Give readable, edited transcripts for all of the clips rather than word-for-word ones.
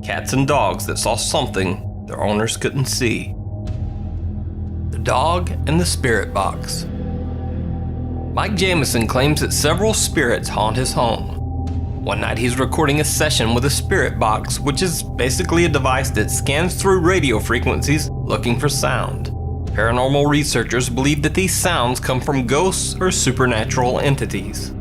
cats and dogs that saw something their owners couldn't see. The dog and the spirit box. Mike Jamison claims that several spirits haunt his home. One night he's recording a session with a spirit box, which is basically a device that scans through radio frequencies looking for sound. Paranormal researchers believe that these sounds come from ghosts or supernatural entities.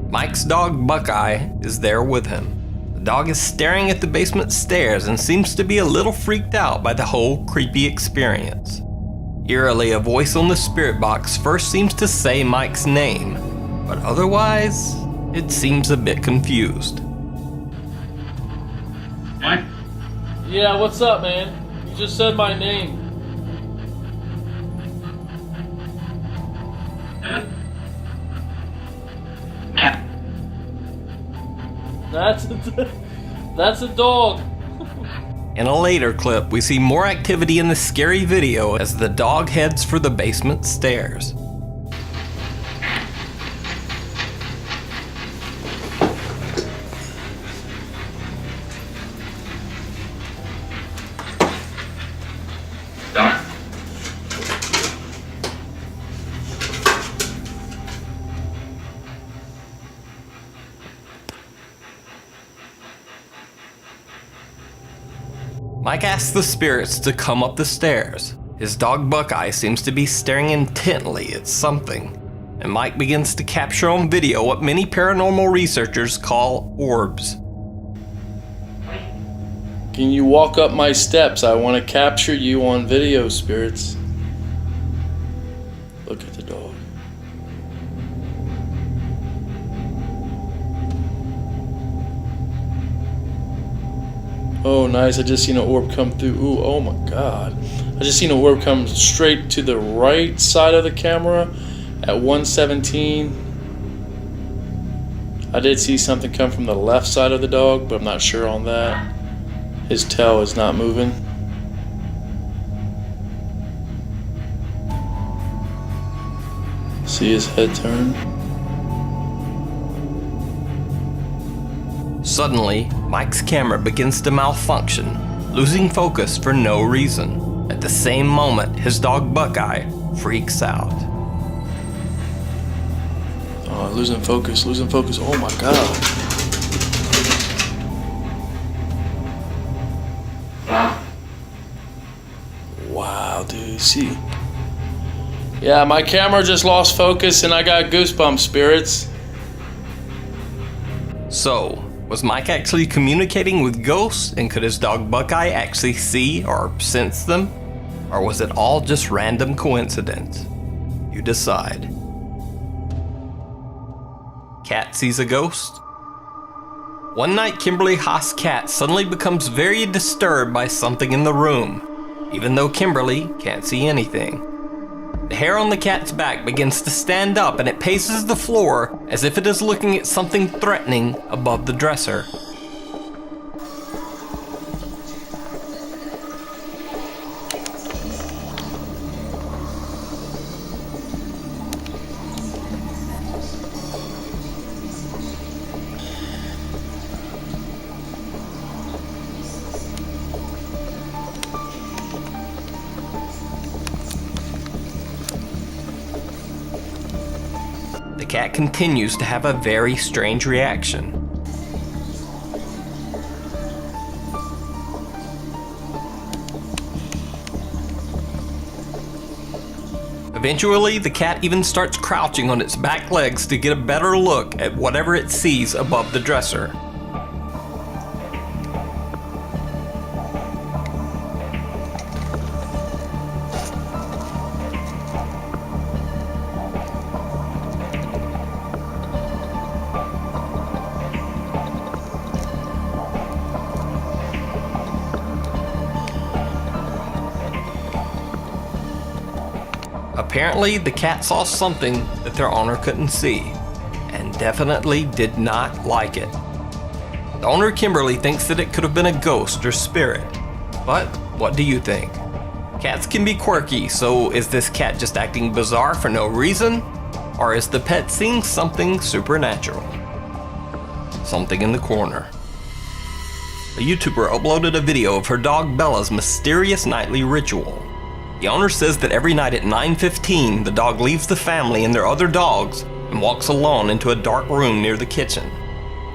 Mike's dog Buckeye is there with him. The dog is staring at the basement stairs and seems to be a little freaked out by the whole creepy experience. Eerily, a voice on the spirit box first seems to say Mike's name, but otherwise, it seems a bit confused. Mike? Yeah, what's up, man? You just said my name. Cat. That's a dog. In a later clip, we see more activity in the scary video as the dog heads for the basement stairs. Dog. Mike asks the spirits to come up the stairs. His dog Buckeye seems to be staring intently at something, and Mike begins to capture on video what many paranormal researchers call orbs. Can you walk up my steps? I want to capture you on video, spirits. Look at the dog. Oh, nice. I just seen an orb come through. Ooh, oh my god. I just seen an orb come straight to the right side of the camera at 117. I did see something come from the left side of the dog, but I'm not sure on that. His tail is not moving. See his head turn? Suddenly, Mike's camera begins to malfunction, losing focus for no reason. At the same moment, his dog Buckeye freaks out. Oh, losing focus. Oh my god. Wow, dude, see. Yeah, my camera just lost focus and I got goosebumps, spirits. So, was Mike actually communicating with ghosts, and could his dog Buckeye actually see or sense them? Or was it all just random coincidence? You decide. Cat sees a ghost? One night, Kimberly Haas' cat suddenly becomes very disturbed by something in the room, even though Kimberly can't see anything. The hair on the cat's back begins to stand up and it paces the floor as if it is looking at something threatening above the dresser. The cat continues to have a very strange reaction. Eventually, the cat even starts crouching on its back legs to get a better look at whatever it sees above the dresser. Apparently, the cat saw something that their owner couldn't see, and definitely did not like it. The owner, Kimberly, thinks that it could have been a ghost or spirit. But what do you think? Cats can be quirky, so is this cat just acting bizarre for no reason? Or is the pet seeing something supernatural? Something in the corner. a YouTuber uploaded a video of her dog Bella's mysterious nightly ritual. The owner says that every night at 9:15, the dog leaves the family and their other dogs and walks alone into a dark room near the kitchen.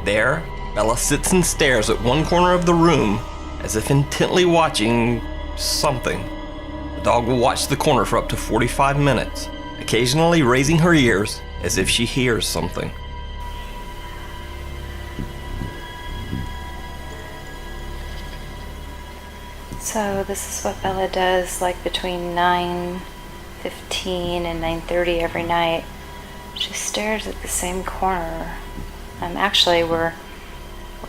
There, Bella sits and stares at one corner of the room as if intently watching something. The dog will watch the corner for up to 45 minutes, occasionally raising her ears as if she hears something. So this is what Bella does, like between 9:15 and 9:30 every night. She stares at the same corner. Actually, we're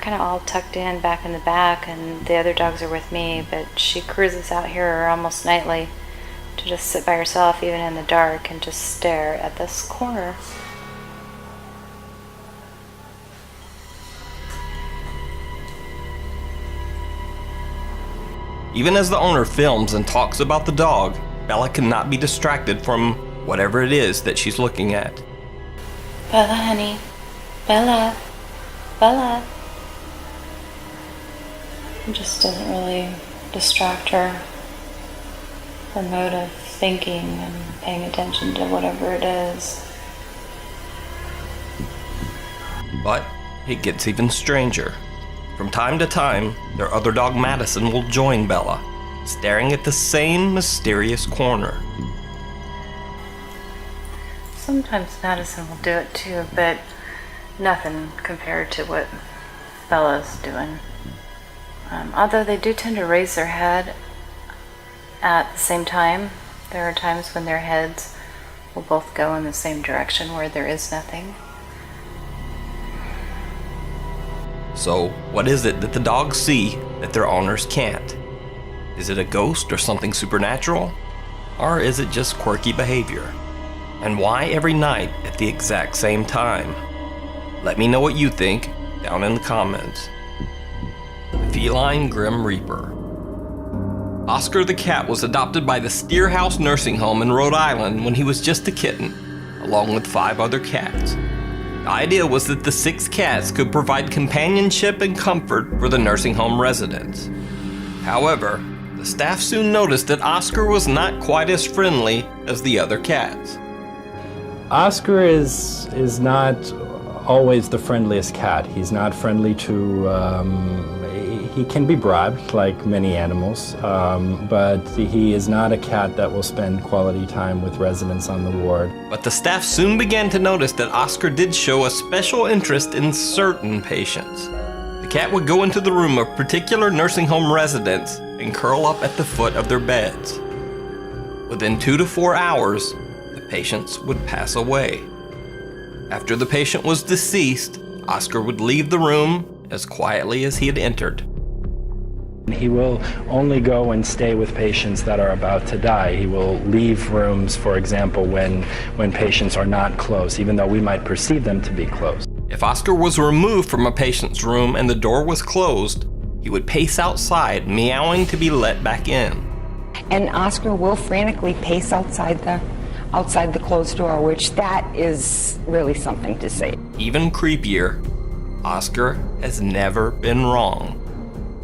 kind of all tucked in back in the back, and the other dogs are with me, but she cruises out here almost nightly to just sit by herself, even in the dark, and just stare at this corner. Even as the owner films and talks about the dog, Bella cannot be distracted from whatever it is that she's looking at. Bella, honey. Bella. Bella. It just doesn't really distract her. Her mode of thinking and paying attention to whatever it is. But it gets even stranger. From time to time, their other dog Madison will join Bella, staring at the same mysterious corner. Sometimes Madison will do it too, but nothing compared to what Bella's doing. Although they do tend to raise their head at the same time, there are times when their heads will both go in the same direction where there is nothing. So, what is it that the dogs see that their owners can't? Is it a ghost or something supernatural? Or is it just quirky behavior? And why every night at the exact same time? Let me know what you think down in the comments. The Feline Grim Reaper. Oscar the cat was adopted by the Steerhouse Nursing Home in Rhode Island when he was just a kitten, along with 5 other cats. The idea was that the 6 cats could provide companionship and comfort for the nursing home residents. However, the staff soon noticed that Oscar was not quite as friendly as the other cats. Oscar is not always the friendliest cat. He's not friendly to, he can be bribed like many animals, but he is not a cat that will spend quality time with residents on the ward. But the staff soon began to notice that Oscar did show a special interest in certain patients. The cat would go into the room of particular nursing home residents and curl up at the foot of their beds. Within 2 to 4 hours, the patients would pass away. After the patient was deceased, Oscar would leave the room as quietly as he had entered. He will only go and stay with patients that are about to die. He will leave rooms, for example, when patients are not close, even though we might perceive them to be close. If Oscar was removed from a patient's room and the door was closed, he would pace outside, meowing to be let back in. And Oscar will frantically pace outside the closed door, which that is really something to see. Even creepier, Oscar has never been wrong.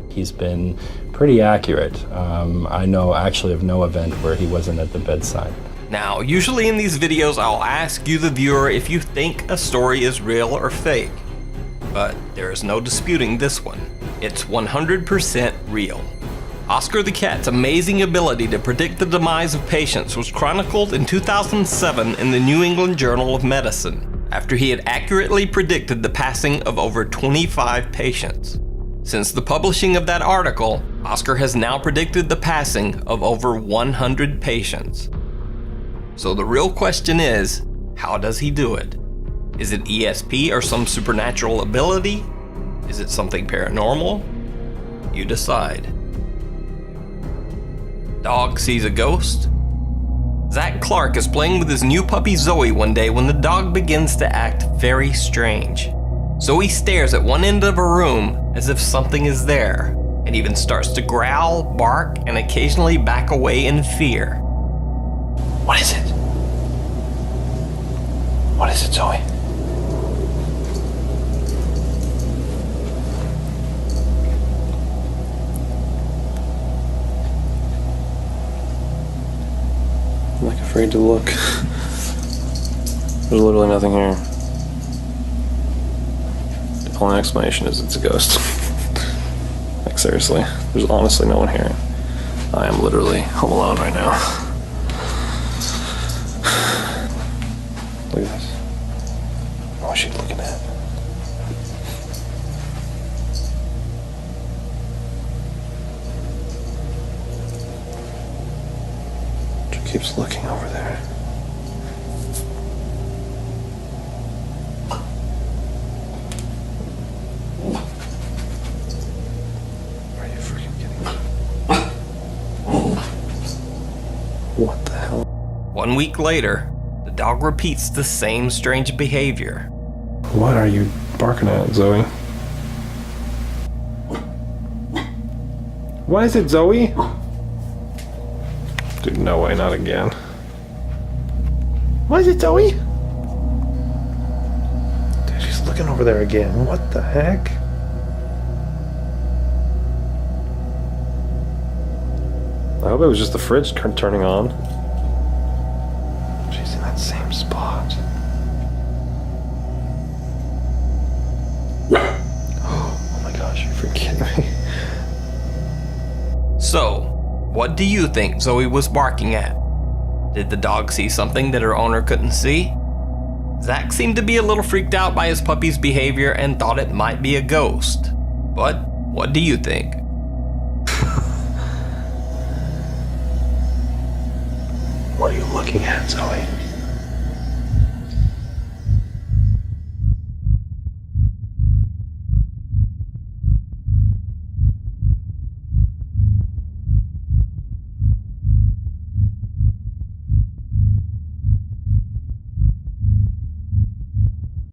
He's been pretty accurate. I know actually of no event where he wasn't at the bedside. Now, usually in these videos, I'll ask you, the viewer, if you think a story is real or fake. But there is no disputing this one. It's 100% real. Oscar the cat's amazing ability to predict the demise of patients was chronicled in 2007 in the New England Journal of Medicine, after he had accurately predicted the passing of over 25 patients. Since the publishing of that article, Oscar has now predicted the passing of over 100 patients. So the real question is, how does he do it? Is it ESP or some supernatural ability? Is it something paranormal? You decide. Dog sees a ghost? Zach Clark is playing with his new puppy Zoe one day when the dog begins to act very strange. Zoe stares at one end of a room as if something is there, and even starts to growl, bark, and occasionally back away in fear. What is it? What is it, Zoe? afraid to look. There's literally nothing here. The only explanation is it's a ghost. Like, seriously, there's honestly no one here. I am literally home alone right now. Look at this. What is she looking at? She keeps looking over there. Are you freaking kidding me? What the hell? 1 week later, the dog repeats the same strange behavior. What are you barking at, Zoe? What is it, Zoe? Dude, no way, not again. What is it, Zoe? Dude, she's looking over there again. What the heck? I hope it was just the fridge turning on. She's in that same spot. Oh my gosh, you're freaking kidding me. So, what do you think Zoe was barking at? Did the dog see something that her owner couldn't see? Zach seemed to be a little freaked out by his puppy's behavior and thought it might be a ghost. But what do you think? What are you looking at, Zoe?